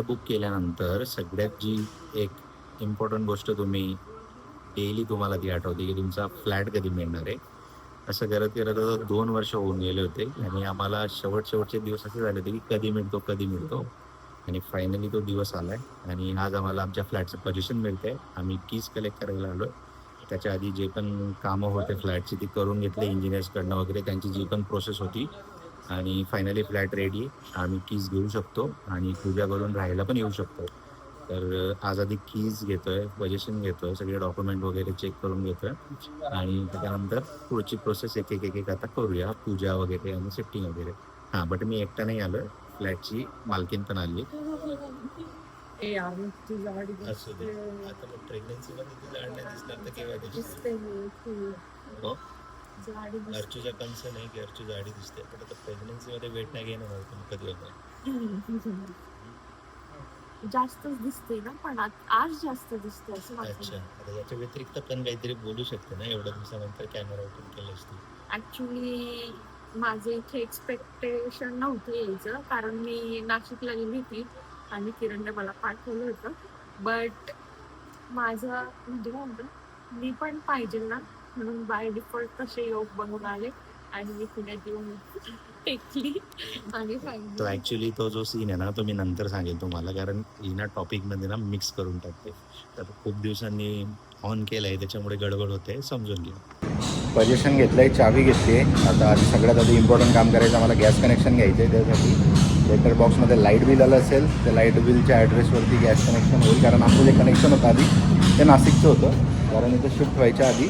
Flat book केल्यानंतर सगळ्यात जी एक इम्पॉर्टंट गोष्ट तुम्ही डेली तुम्हाला ती आठवते की तुमचा फ्लॅट कधी मिळणार आहे. असं करत करत आता 2 वर्ष होऊन गेले होते आणि आम्हाला शेवटचे दिवस असे झाले होते की कधी मिळतो कधी मिळतो. आणि फायनली तो दिवस आलाय आणि आज आम्हाला आमच्या फ्लॅटचं पोझिशन मिळतंय. आम्ही कीज कलेक्ट करायला आलोय. त्याच्या आधी जे पण कामं होते फ्लॅटची ती करून घेतले इंजिनियर्सकडनं वगैरे, त्यांची जी पण प्रोसेस होती आणि फायनली फ्लॅट रेडी. आम्ही कीज घेऊ शकतो आणि पूजा करून राहायला पण येऊ शकतो. तर आज आधी कीज घेतोय, पोझिशन घेतोय, सगळे डॉक्युमेंट वगैरे चेक करून घेतोय आणि त्याच्यानंतर पुढची प्रोसेस एक आता करूया, पूजा वगैरे आणि शिफ्टिंग वगैरे. हां, बट मी एकटा नाही आलोय, फ्लॅटची मालकीन पण आली. ए यार ती गाडी असू दे. आता मग प्रेग्नन्सीमध्ये ती लाड नाही दिसणार तर केव्हा दिसते? दिसते मी हो, गाडी अर्चूचा कन्सर्न आहे की अर्चू जाडी दिसते, पण आता प्रेग्नन्सीमध्ये वेट नाही घेणार आहोत तुम्ही कधी होणार. जास्तच दिसते ना, पण आज जास्त दिसते असं अच्छा, वाटतं. आता याच्या व्यतिरिक्त पण काहीतरी बोलू शकते ना, एवढ्या दिवसानंतर कॅमेरा ओपन केलं असते. ऍक्च्युली माझे इथे एक्सपेक्टेशन नव्हते यायचं, कारण मी नाशिकला गेली होती आणि किरणने मला पाठवलं होतं. बट माझं म्हणजे काय म्हणतो, मी पण पाहिजे ना, म्हणून बाय डिफॉल्ट कसे योग बनवून आले आणि मी पुण्यात येऊन टेकली आणि तो सांगितलं. ॲक्च्युली तो जो सीन आहे ना, तो मी नंतर सांगेन तुम्हाला, कारण ही ना टॉपिकमध्ये ना मिक्स करून टाकते. तर खूप दिवसांनी ऑन केलं आहे त्याच्यामुळे गडबड होते, समजून घ्या. पोझिशन घेतलं आहे, चावी घेतली आहे. आता सगळ्यात आधी इम्पॉर्टंट काम करायचं, मला गॅस कनेक्शन घ्यायचं आहे. त्यासाठी लेटर बॉक्समध्ये लाईट बिल आलं असेल, त्या लाईट बिलच्या ॲड्रेसवरती गॅस कनेक्शन होईल, कारण आमचं जे कनेक्शन होतं आधी ते नाशिकचं होतं, कारण इथं शिफ्ट व्हायच्या आधी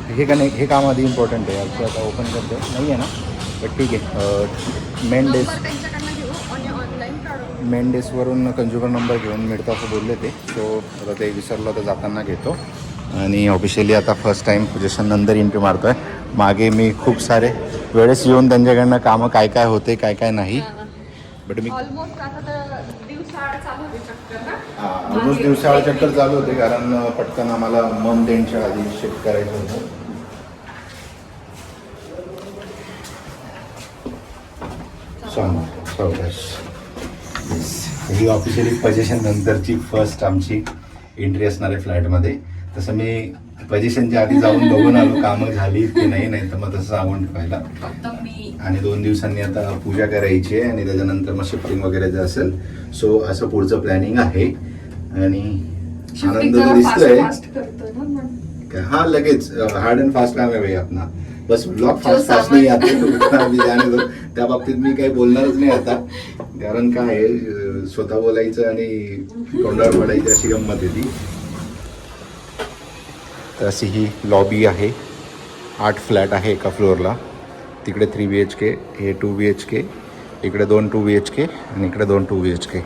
हे काम आधी इम्पॉर्टंट आहे. असं आता ओपन करतो नाही आहे ना, बट ठीक आहे. मेन डेस्कवरून कन्झ्युमर नंबर घेऊन मिळतो असं बोलले ते, सो आता ते विसरलो, तर जाताना घेतो. आणि ऑफिशियली आता फर्स्ट टाईम पोझिशन नंतर एंट्री मारतो आहे. मागे मी खूप सारे वेळेस येऊन त्यांच्याकडनं कामं काय काय होते काय काय नाही, बट मी ऑलमोस्ट आता तर दिवसाआड चालू होते चक्कर ना. ऑलमोस्ट दिवसाआड चक्कर चालू होते, कारण पटकन आम्हाला मंथ एंडच्या आधी शिफ्ट करायचं होतं. ही ऑफिशियली पोझिशन नंतरची फर्स्ट आमची एंट्री असणार आहे फ्लॅटमध्ये. तसं मी पोझिशनच्या आधी जाऊन बघून आलो कामं झाली की नाही तर मग तसं सांगून ठेवायला. आणि 2 दिवसांनी आता पूजा करायची आहे आणि त्याच्यानंतर मग शिफ्टिंग वगैरे जे असेल, सो असं पुढचं प्लॅनिंग आहे. आणि आनंद दिसतोय हा, लगेच हार्ड अँड फास्ट काम आहे भाई आपला. बस ब्लॉग फास्ट नाही आते त्या बाबतीत मी काही बोलणारच नाही आता, कारण काय आहे, स्वतः बोलायचं आणि तोंडावर पडायची अशी गंमत आहे ती. तर अशी ही लॉबी आहे. 8 फ्लॅट आहे एका फ्लोअरला. तिकडे 3 BHK, हे 2 BHK, इकडे 2 2 BHK आणि इकडे 2 2 BHK.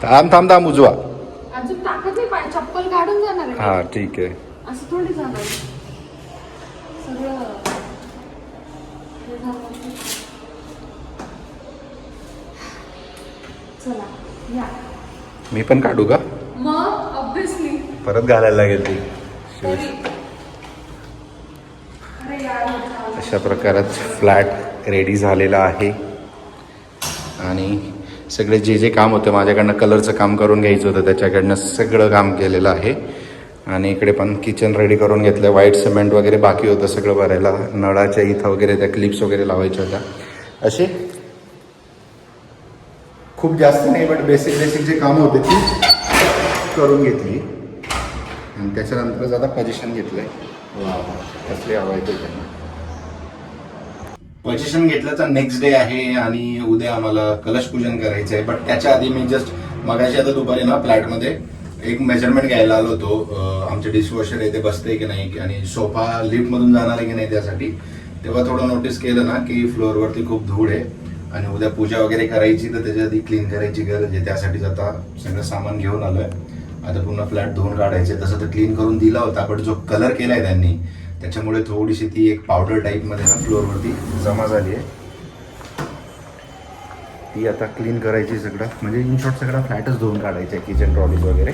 थांब उजवा. अजून टाकत आहे पाय, चप्पल काढून जाणार आहे. हा ठीक आहे. असं थोडी जाणार सगळं. चला या. मी पण काढू का? मग ऑब्विसली परत घालायला लागेल ती. अशा प्रकारात फ्लॅट रेडी झालेला आहे. आणि सगळे जे काम होतं माझ्याकडनं, कलरचं काम करून घ्यायचं होतं त्याच्याकडनं सगळं काम केलेलं आहे. आणि इकडे पण किचन रेडी करून घेतलं. व्हाईट सिमेंट वगैरे बाकी होतं सगळं भरायला. नळाच्या इथं वगैरे त्या क्लिप्स वगैरे लावायच्या होत्या. असे खूप जास्त नाही, बट बेसिक जे कामं होते ती करून घेतली. आणि त्याच्यानंतरच आता पोझिशन घेतलंय. कसले हवं आहे ते. पोझिशन घेतल्याचा नेक्स्ट डे आहे आणि उद्या आम्हाला कलश पूजन करायचं आहे. बट त्याच्या आधी मी जस्ट मगाशी आता दुपारी ना फ्लॅटमध्ये एक मेजरमेंट घ्यायला आलो होतो. आमचे डिशवॉशर आहे ते बसते की नाही आणि सोफा लिफ्टमधून जाणार आहे की नाही त्यासाठी. तेव्हा थोडं नोटीस केलं ना की फ्लोअरवरती खूप धूळ आहे आणि उद्या पूजा वगैरे करायची, तर त्याच्या आधी क्लीन करायची गरज आहे. त्यासाठीच आता सगळं सामान घेऊन आलोय. आता पूर्ण फ्लॅट धुवून काढायचे. तसं तर क्लीन करून दिला होता, बट जो कलर केलाय त्यांनी त्याच्यामुळे थोडीशी ती एक पावडर टाईपमध्ये ना फ्लोअरवरती जमा झाली आहे. ती आता क्लीन करायची सगळं, म्हणजे इन शॉर्ट सगळा फ्लॅटच धुवून काढायचा आहे, किचन ट्रॉलीज वगैरे.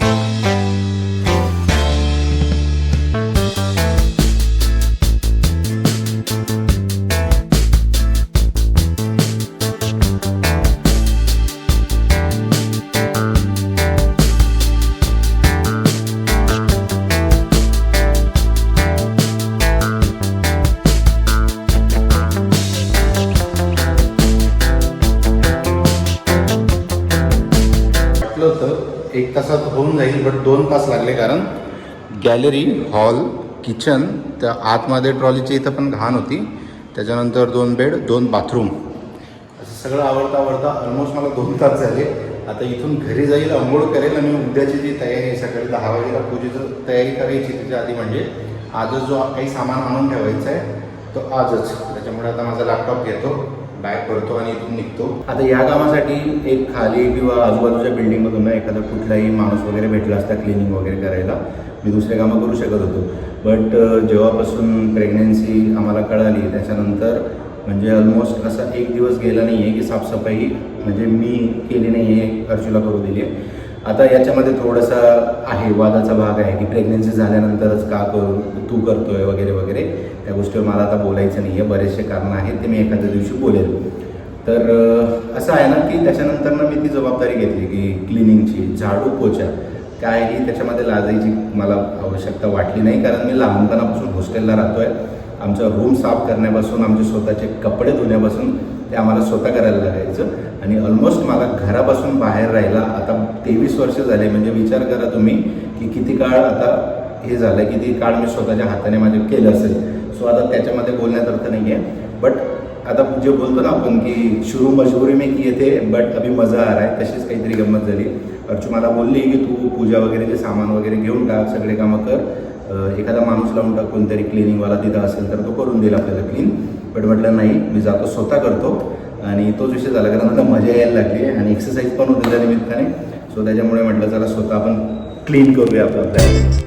वाटलं होतं 1 तासात होऊन जाईल, बट 2 तास लागले. कारण गॅलरी, हॉल, किचन, त्या आतमध्ये ट्रॉलीच्या इथं पण घाण होती, त्याच्यानंतर 2 बेड, 2 बाथरूम, असं सगळं आवडता ऑलमोस्ट मला 2 तास झाले. आता इथून घरी जाईल, अंघोळ करेल आणि उद्याची जी तयारी आहे, सकाळी 10 वाजेला पूजेचं तयारी करायची. त्याच्या आधी म्हणजे आजच जो काही सामान आणून ठेवायचं आहे तो आजच. त्याच्यामुळे आता माझा लॅपटॉप घेतो, बॅग भरतो आणि इथून निघतो. आता या कामासाठी एक खाली किंवा आजूबाजूच्या बिल्डिंगमधून ना एखादा कुठलाही माणूस वगैरे भेटला असता क्लिनिंग वगैरे करायला. मी दुसरे कामं करू शकत होतो, बट जेव्हापासून प्रेग्नेन्सी आम्हाला कळाली त्याच्यानंतर म्हणजे ऑलमोस्ट असा 1 दिवस गेला नाही आहे की साफसफाई म्हणजे मी केली नाही आहे, अर्जुला करू दिली आहे. आता याच्यामध्ये थोडासा आहे, वादाचा भाग आहे की प्रेग्नेन्सी झाल्यानंतरच का करू, तू करतोय वगैरे वगैरे. त्या गोष्टीवर मला आता बोलायचं नाही आहे, बरेचसे कारणं आहेत, ते मी एखाद्या दिवशी बोलेल. तर असं आहे ना की त्याच्यानंतर ना मी ती जबाबदारी घेतली की क्लिनिंगची, झाडू पोछा, कायही त्याच्यामध्ये लाजायची मला आवश्यकता वाटली नाही. कारण मी लहानपणापासून हॉस्टेलला राहतो आहे. आमचा रूम साफ करण्यापासून, आमचे स्वतःचे कपडे धुण्यापासून ते आम्हाला स्वतः करायला लागायचं. आणि ऑलमोस्ट मला घरापासून बाहेर राहायला आता 23 वर्ष झाले. म्हणजे विचार करा तुम्ही की किती काळ आता हे झालं, किती काळ मी स्वतःच्या हाताने माझे केलं असेल. सो आता त्याच्यामध्ये बोलण्यात अर्थ नाही आहे. बट आता जे बोलतो ना आपण की शुरू मजबुरी में किए थे बट अभी मजा आ रहा है, तशीच काहीतरी गंमत झाली. अर्चू मला बोलली की तू पूजा वगैरे जे सामान वगैरे घेऊन टाक, सगळे कामं कर, एखादा माणूस लावून टाक, कोणतरी क्लिनिंगवाला तिथं असेल तर तो करून देईल आपल्याला क्लीन. बट म्हटलं नाही, मी जातो, स्वतः करतो. आणि तोच विषय झाला, कारण आता मजा यायला लागली आहे आणि एक्सरसाइज पण होते त्या निमित्ताने. सो त्याच्यामुळे म्हटलं चला स्वतः आपण क्लीन करूया आपलं.